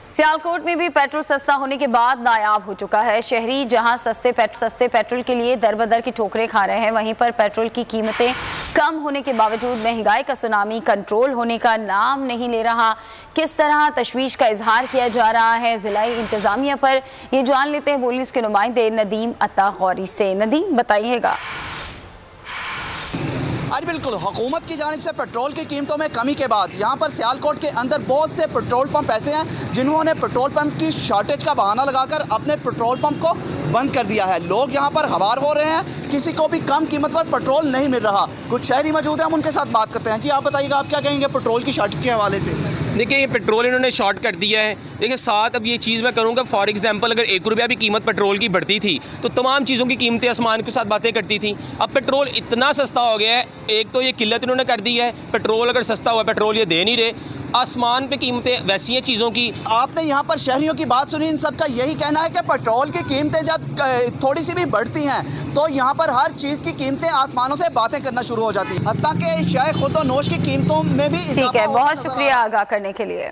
सियालकोट में भी पेट्रोल सस्ता होने के बाद नायाब हो चुका है। शहरी जहां सस्ते पेट्रोल के लिए दर बदर की ठोकरें खा रहे हैं, वहीं पर पेट्रोल की कीमतें कम होने के बावजूद महंगाई का सुनामी कंट्रोल होने का नाम नहीं ले रहा। किस तरह तशवीश का इजहार किया जा रहा है जिलाई इंतजामिया पर, ये जान लेते हैं पुलिस के नुमाइंदे नदीम अता गौरी से। नदीम, बताइएगा। अरे बिल्कुल, हुकूमत की जानिब से पेट्रोल की कीमतों में कमी के बाद यहाँ पर सियालकोट के अंदर बहुत से पेट्रोल पंप ऐसे हैं जिन्होंने पेट्रोल पंप की शॉर्टेज का बहाना लगाकर अपने पेट्रोल पंप को बंद कर दिया है। लोग यहाँ पर हवार हो रहे हैं, किसी को भी कम कीमत पर पेट्रोल नहीं मिल रहा। कुछ शहरी मौजूद हैं, हम उनके साथ बात करते हैं। जी, आप बताइएगा, आप क्या कहेंगे पेट्रोल की शॉर्टेज के हवाले से? देखिए, ये पेट्रोल इन्होंने शॉर्ट कर दिया है। देखिए, साथ अब ये चीज़ मैं करूँगा, फॉर एग्जांपल अगर 1 रुपया भी कीमत पेट्रोल की बढ़ती थी तो तमाम चीज़ों की कीमतें आसमान के साथ बातें करती थी। अब पेट्रोल इतना सस्ता हो गया है, एक तो ये किल्लत इन्होंने कर दी है, पेट्रोल अगर सस्ता हुआ पेट्रोल ये दे नहीं रहे, आसमान पे कीमतें वैसी हैं चीज़ों की। आपने यहाँ पर शहरियों की बात सुनी, इन सबका यही कहना है कि पेट्रोल की कीमतें जब थोड़ी सी भी बढ़ती हैं तो यहाँ पर हर चीज़ की कीमतें आसमानों से बातें करना शुरू हो जाती हैं, हत्ता कि शायद खुद व नोश की कीमतों में भी। ठीक है, बहुत शुक्रिया आगाह करने के लिए।